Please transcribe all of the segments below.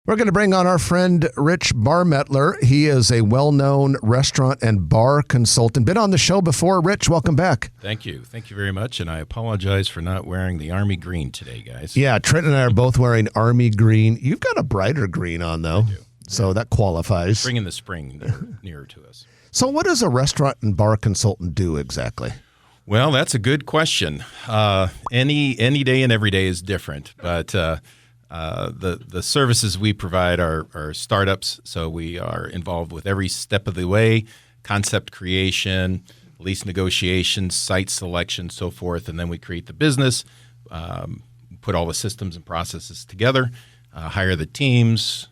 We're going to bring on our friend Rich Barmettler. He is a well-known restaurant and bar consultant. Been on the show before. Rich, welcome back. Thank you. Thank you very much. And I apologize for not wearing the Army green today, guys. Yeah, Trent and I are both wearing Army green. You've got a brighter green on, though. I do. So that qualifies. Bringing the spring nearer to us. So what does a restaurant and bar consultant do exactly? Well, that's a good question. Any day and every day is different, but the services we provide are startups, so we are involved with every step of the way: concept creation, lease negotiations, site selection, so forth, and then we create the business, put all the systems and processes together, hire the teams,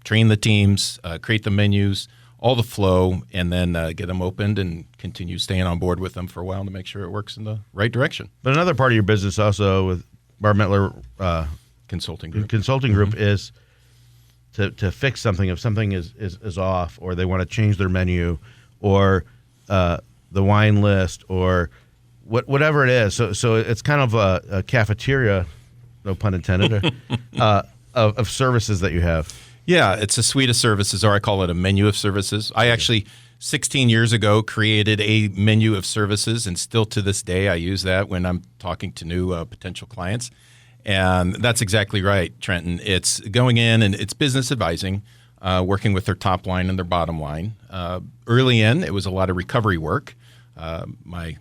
train the teams, create the menus, all the flow, and then get them opened and continue staying on board with them for a while to make sure it works in the right direction. But another part of your business also with Barmettler Consulting group is to fix something. If something is off, or they want to change their menu, or the wine list, or whatever it is. So it's kind of a cafeteria, no pun intended, of services that you have. Yeah, it's a suite of services, or I call it a menu of services. I actually, 16 years ago, created a menu of services, and still to this day I use that when I'm talking to new potential clients. And that's exactly right, Trenton. It's going in and it's business advising, working with their top line and their bottom line. Early in, it was a lot of recovery work. My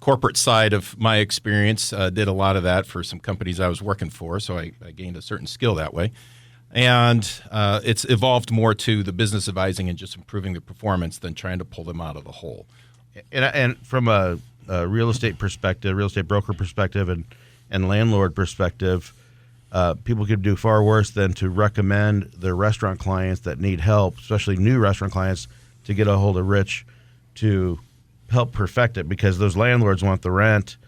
corporate side of my experience did a lot of that for some companies I was working for, so I gained a certain skill that way. And it's evolved more to the business advising and just improving the performance than trying to pull them out of the hole. And from a real estate perspective, real estate broker perspective, and landlord perspective, people could do far worse than to recommend their restaurant clients that need help, especially new restaurant clients, to get a hold of Rich to help perfect it, because those landlords want the rent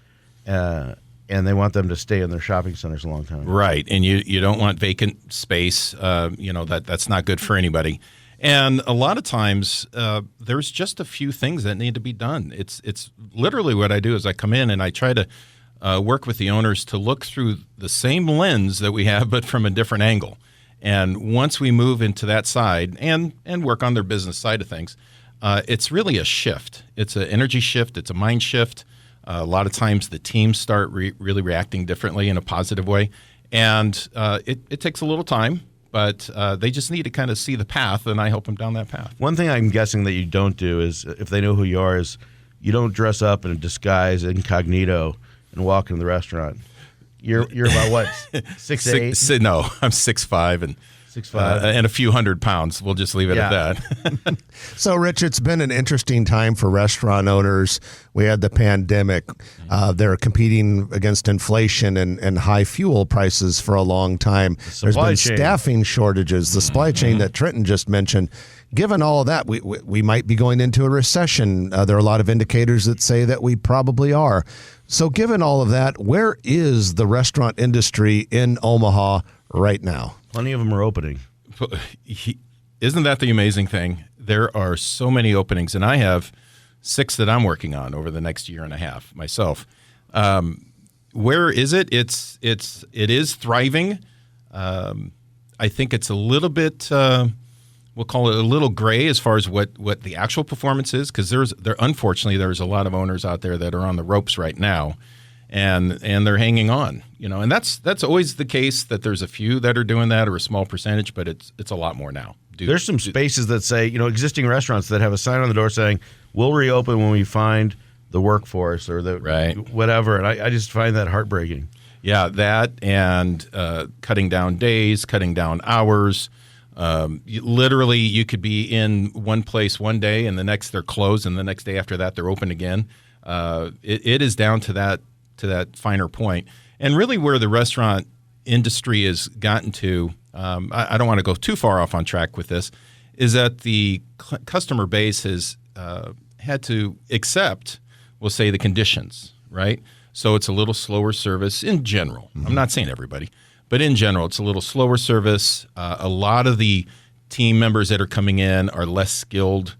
and they want them to stay in their shopping centers a long time. Right, and you don't want vacant space. That's not good for anybody. And a lot of times, there's just a few things that need to be done. It's literally what I do is I come in and I try to work with the owners to look through the same lens that we have, but from a different angle. And once we move into that side and work on their business side of things, it's really a shift. It's an energy shift. It's a mind shift. A lot of times the teams start really reacting differently in a positive way. And it takes a little time, but they just need to kind of see the path, and I help them down that path. One thing I'm guessing that you don't do is, if they know who you are, is you don't dress up in a disguise incognito and walk into the restaurant. You're about what, 6'8"? No, I'm 6'5", and 6'5", and a few hundred pounds. We'll just leave it at that. So, Rich, it's been an interesting time for restaurant owners. We had the pandemic. They're competing against inflation and high fuel prices for a long time. There's been staffing shortages, the supply chain that Trenton just mentioned. Given all of that, we might be going into a recession. There are a lot of indicators that say that we probably are. So given all of that, where is the restaurant industry in Omaha right now? Plenty of them are opening. Isn't that the amazing thing? There are so many openings, and I have 6 that I'm working on over the next year and a half myself. Where is it? It is thriving. I think it's a little bit, we'll call it a little gray as far as what the actual performance is, because unfortunately there's a lot of owners out there that are on the ropes right now, and they're hanging on, and that's always the case, that there's a few that are doing that, or a small percentage, but it's a lot more now. There's some spaces that say, existing restaurants that have a sign on the door saying, we'll reopen when we find the workforce or the whatever, and I just find that heartbreaking. Yeah, that and cutting down days, cutting down hours. Literally, you could be in one place one day, and the next they're closed, and the next day after that they're open again. It is down to that finer point. And really where the restaurant industry has gotten to, I don't want to go too far off on track with this, is that the customer base has had to accept, we'll say, the conditions, right? So it's a little slower service in general. Mm-hmm. I'm not saying everybody, but in general, it's a little slower service. A lot of the team members that are coming in are less skilled.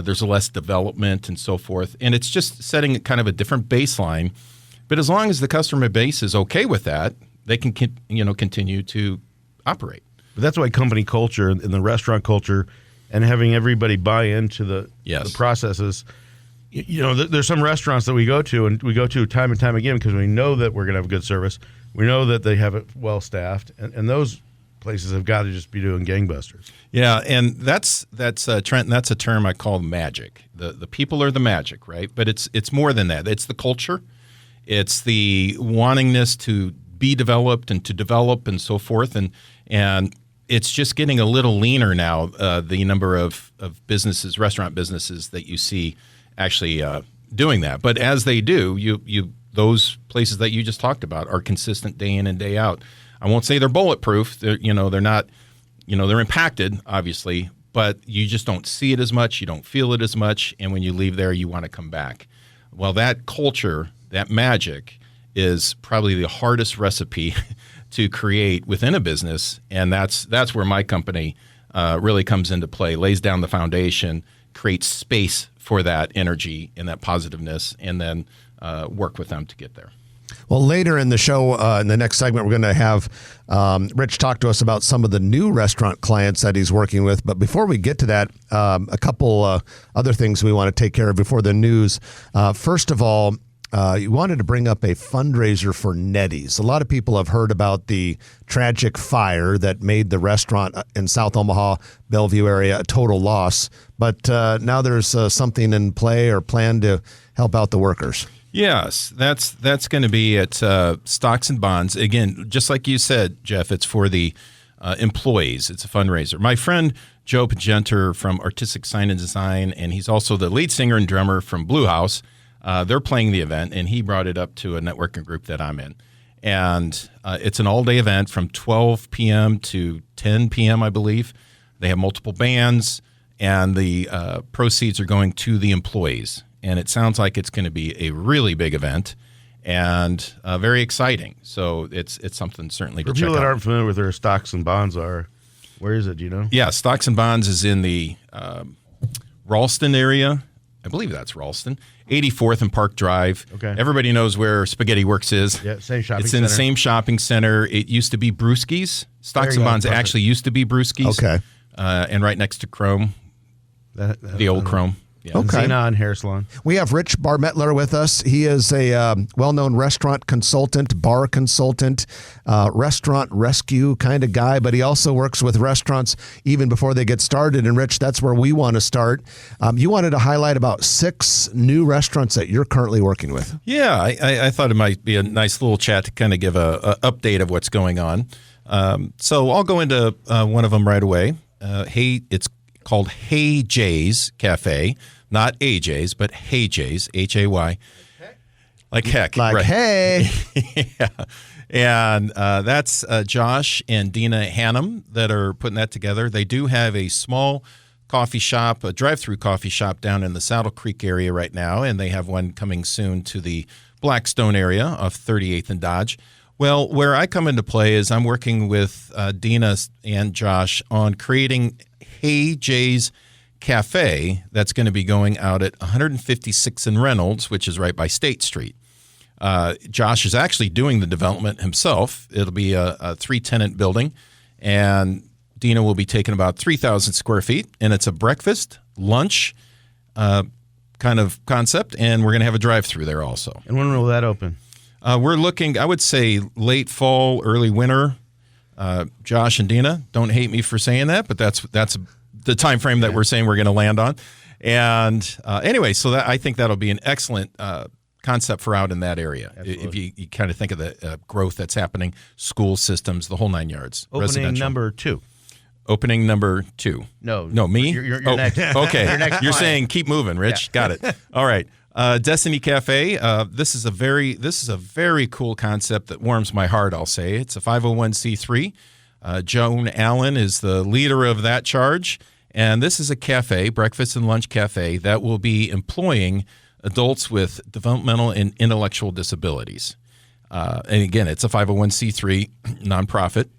There's less development and so forth. And it's just setting kind of a different baseline. But as long as the customer base is okay with that, they can continue to operate. But that's why company culture and the restaurant culture and having everybody buy into the processes. There's some restaurants that we go to time and time again because we know that we're going to have good service. We know that they have it well staffed, and those places have got to just be doing gangbusters. Yeah, and that's Trent. That's a term I call magic. The people are the magic, right? But it's more than that. It's the culture. It's the wantingness to be developed and to develop and so forth, and it's just getting a little leaner now. The number of businesses, restaurant businesses that you see actually doing that. But as they do, you those places that you just talked about are consistent day in and day out. I won't say they're bulletproof. They're not, they're impacted, obviously, but you just don't see it as much. You don't feel it as much. And when you leave there, you want to come back. Well, that culture, that magic is probably the hardest recipe to create within a business. And that's where my company really comes into play, lays down the foundation, creates space for that energy and that positiveness, and then work with them to get there. Well, later in the show, in the next segment, we're going to have Rich talk to us about some of the new restaurant clients that he's working with. But before we get to that, a couple other things we want to take care of before the news. First of all, you wanted to bring up a fundraiser for Netties. A lot of people have heard about the tragic fire that made the restaurant in South Omaha, Bellevue area, a total loss. But now there's something in play or plan to help out the workers. Yes, that's going to be at Stocks and Bonds. Again, just like you said, Jeff, it's for the employees. It's a fundraiser. My friend Joe Pagenter from Artistic Sign and Design, and he's also the lead singer and drummer from Blue House. They're playing the event, and he brought it up to a networking group that I'm in. And it's an all-day event from 12 p.m. to 10 p.m., I believe. They have multiple bands, and the proceeds are going to the employees. And it sounds like it's going to be a really big event and very exciting. So it's something certainly to check out. For people that aren't familiar with where Stocks and Bonds are, where is it? Do you know? Yeah, Stocks and Bonds is in the Ralston area. I believe that's Ralston. 84th and Park Drive. Okay. Everybody knows where Spaghetti Works is. Yeah, same shopping center. It's in the same shopping center. It used to be Brewski's. Stocks and Bonds actually used to be Brewski's. Okay. And right next to Chrome, the old Chrome. Yeah. Okay. Xenon Hair Salon. We have Rich Barmettler with us. He is a well-known restaurant consultant, bar consultant, restaurant rescue kind of guy, but he also works with restaurants even before they get started. And Rich, that's where we want to start. You wanted to highlight about 6 new restaurants that you're currently working with. Yeah, I thought it might be a nice little chat to kind of give a update of what's going on. So I'll go into one of them right away. It's called Hey Jay's Cafe. Not AJ's, but Hey Jay's, Hay. Like heck. Like, right. hey. Yeah. And that's Josh and Dina Hannum that are putting that together. They do have a small coffee shop, a drive-through coffee shop down in the Saddle Creek area right now, and they have one coming soon to the Blackstone area of 38th and Dodge. Well, where I come into play is I'm working with Dina and Josh on creating Hey Jay's Cafe that's going to be going out at 156 and Reynolds, which is right by State Street. Josh is actually doing the development himself. It'll be a 3-tenant building, and Dina will be taking about 3,000 square feet, and it's a breakfast, lunch kind of concept, and we're going to have a drive-through there also. And when will that open? We're looking, I would say, late fall, early winter. Josh and Dina, don't hate me for saying that, but that's the time frame that we're saying we're going to land on. And anyway, so I think that'll be an excellent concept for out in that area. Absolutely. If you kind of think of the growth that's happening, school systems, the whole 9 yards. Opening number 2. Opening number 2. No, me? You're next. Okay. You're saying keep moving, Rich. Yeah. Got it. All right. Destiny Cafe. This is a very cool concept that warms my heart, I'll say. It's a 501c3. Joan Allen is the leader of that charge. And this is a cafe, breakfast and lunch cafe, that will be employing adults with developmental and intellectual disabilities. And again, it's a 501c3 nonprofit.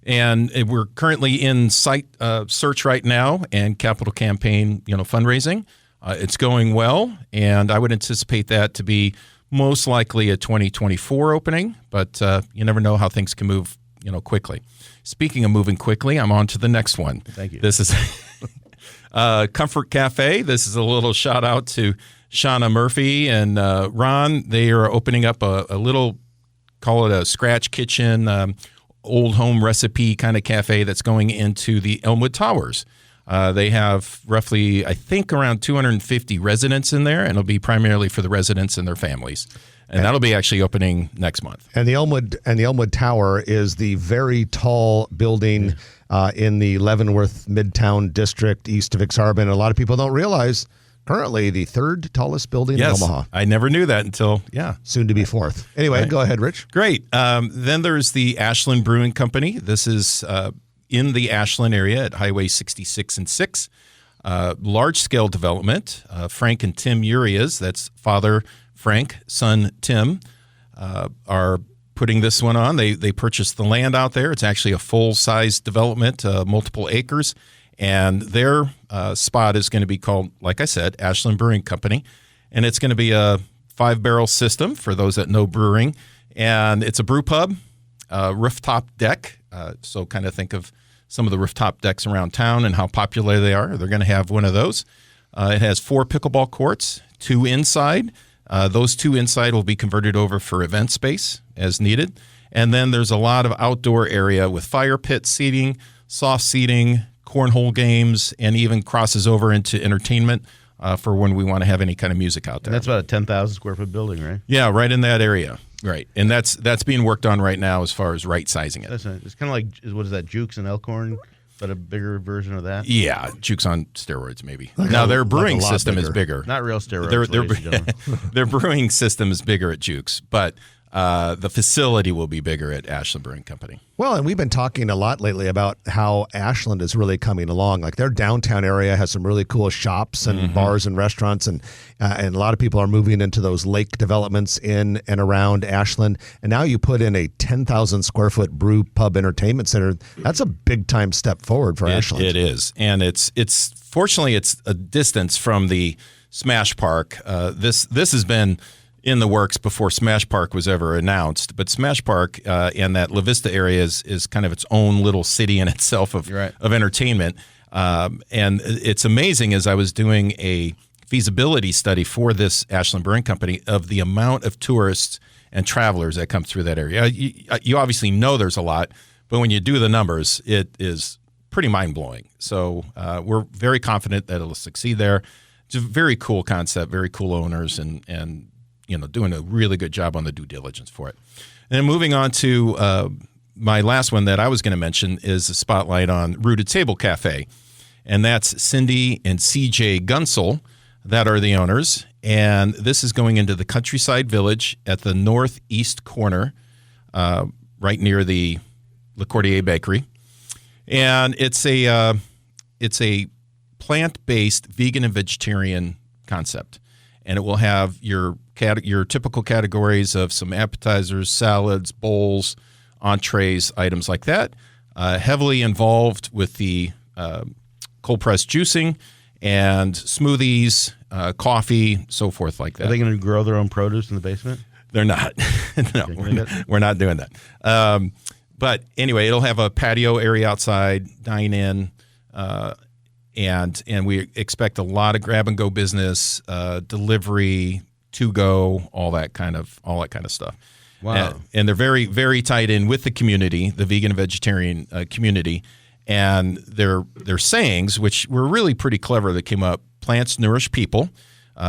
And we're currently in site search right now and capital campaign, fundraising. It's going well, and I would anticipate that to be most likely a 2024 opening. But you never know how things can move, quickly. Speaking of moving quickly, I'm on to the next one. Thank you. This is Comfort Cafe. This is a little shout out to Shauna Murphy and Ron. They are opening up a little, call it a scratch kitchen, old home recipe kind of cafe that's going into the Elmwood Towers. They have roughly, I think, around 250 residents in there, and it'll be primarily for the residents and their families. And that'll be actually opening next month. And the Elmwood Tower is the very tall building in the Leavenworth Midtown District east of Exarban. A lot of people don't realize currently the third tallest building in Omaha. I never knew that until, soon to be fourth. Anyway, Go ahead, Rich. Great. Then there's the Ashland Brewing Company. This is in the Ashland area at Highway 66 and 6. Large-scale development. Frank and Tim Urias, that's father Frank, son Tim, are putting this one on. They purchased the land out there. It's actually a full-size development, multiple acres. And their spot is going to be called, like I said, Ashland Brewing Company. And it's going to be a 5-barrel system for those that know brewing. And it's a brew pub, rooftop deck. So kind of think of some of the rooftop decks around town and how popular they are. They're going to have one of those. It has 4 pickleball courts, 2 inside. Those 2 inside will be converted over for event space as needed. And then there's a lot of outdoor area with fire pit seating, soft seating, cornhole games, and even crosses over into entertainment for when we want to have any kind of music out there. And that's about a 10,000 square foot building, right? Yeah, right in that area. Right. And that's being worked on right now as far as right-sizing it. That's nice. It's kind of like, what is that, Jukes and Elkhorn, but a bigger version of that? Yeah, Jukes on steroids, maybe. Now, their brewing system is bigger. Not real steroids. Their brewing system is bigger at Jukes, but the facility will be bigger at Ashland Brewing Company. Well, and we've been talking a lot lately about how Ashland is really coming along. Like their downtown area has some really cool shops and bars and restaurants, and a lot of people are moving into those lake developments in and around Ashland. And now you put in a 10,000 square foot brew pub entertainment center. That's a big time step forward for Ashland. It is, and it's fortunately it's a distance from the Smash Park. This has been in the works before Smash Park was ever announced. But Smash Park and that La Vista area is kind of its own little city in itself of entertainment. And it's amazing, as I was doing a feasibility study for this Ashland Brewing Company, of the amount of tourists and travelers that come through that area. You obviously know there's a lot, but when you do the numbers, it is pretty mind-blowing. So we're very confident that it'll succeed there. It's a very cool concept, very cool owners, and doing a really good job on the due diligence for it. And then moving on to my last one that I was going to mention is a spotlight on Rooted Table Cafe. And that's Cindy and CJ Gunsel that are the owners. And this is going into the Countryside Village at the northeast corner, right near the Le Cordier Bakery. And it's a plant-based vegan and vegetarian concept. And it will have your typical categories of some appetizers, salads, bowls, entrees, items like that. Heavily involved with the cold-pressed juicing and smoothies, coffee, so forth like that. Are they going to grow their own produce in the basement? They're not. No, we're not doing that. But anyway, it'll have a patio area outside, dine-in, and we expect a lot of grab-and-go business, delivery, to-go, all that kind of stuff. Wow. And they're very, very tied in with the community, the vegan and vegetarian community, and their sayings, which were really pretty clever, that came up: plants nourish people,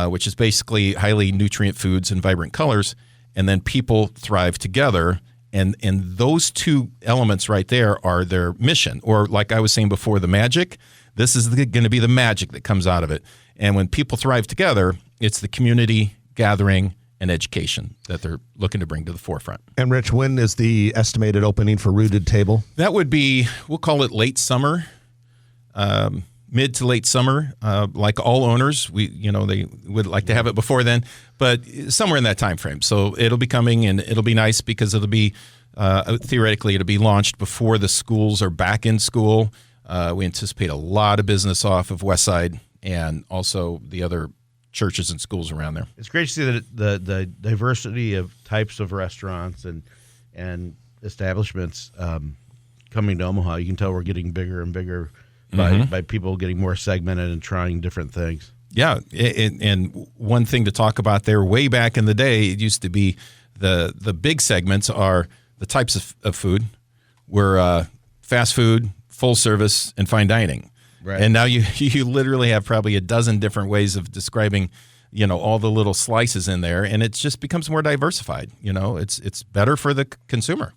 which is basically highly nutrient foods and vibrant colors, and then people thrive together. And those two elements right there are their mission, or like I was saying before, the magic. This is going to be the magic that comes out of it. And when people thrive together, it's the community gathering and education that they're looking to bring to the forefront. And Rich, when is the estimated opening for Rooted Table? That would be, we'll call it late summer, mid to late summer. Like all owners, they would like to have it before then, but somewhere in that time frame. So it'll be coming, and it'll be nice because it'll be theoretically it'll be launched before the schools are back in school. We anticipate a lot of business off of Westside and also the other churches and schools around there. It's great to see that the diversity of types of restaurants and establishments coming to Omaha. You can tell we're getting bigger and bigger by people getting more segmented and trying different things. Yeah, and one thing to talk about there, way back in the day, it used to be the big segments are the types of food were fast food, full service, and fine dining. Right. And now you literally have probably a dozen different ways of describing, all the little slices in there, and it just becomes more diversified. It's better for the consumer.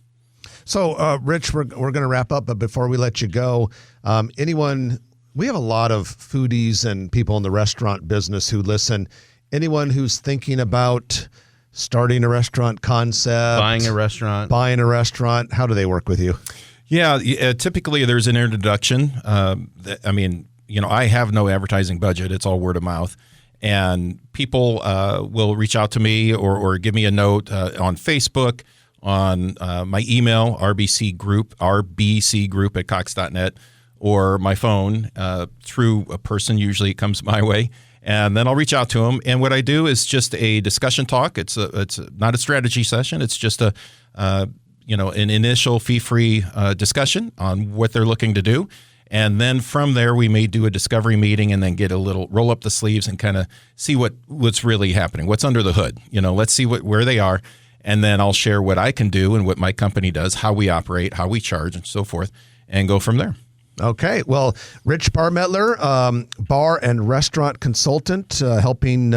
So, Rich, we're going to wrap up, but before we let you go, we have a lot of foodies and people in the restaurant business who listen. Anyone who's thinking about starting a restaurant concept, Buying a restaurant, how do they work with you? Yeah, typically there's an introduction. I have no advertising budget. It's all word of mouth. And people will reach out to me or give me a note on Facebook, on my email, RBC Group at Cox.net, or my phone through a person. Usually it comes my way. And then I'll reach out to them. And what I do is just a discussion talk. It's not a strategy session. It's just an initial fee-free discussion on what they're looking to do. And then from there, we may do a discovery meeting and then get a little roll up the sleeves and kind of see what's really happening, what's under the hood. Let's see where they are. And then I'll share what I can do and what my company does, how we operate, how we charge, and so forth, and go from there. Okay. Well, Rich Barmettler, bar and restaurant consultant, helping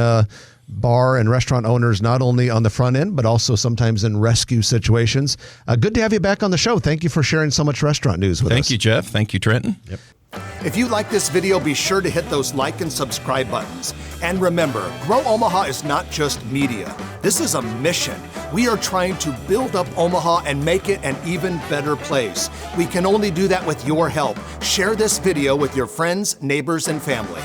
bar and restaurant owners not only on the front end, but also sometimes in rescue situations. Good to have you back on the show. Thank you for sharing so much restaurant news with us. Thank you, Jeff. Thank you, Trenton. Yep. If you like this video, be sure to hit those like and subscribe buttons. And remember, Grow Omaha is not just media. This is a mission. We are trying to build up Omaha and make it an even better place. We can only do that with your help. Share this video with your friends, neighbors, and family.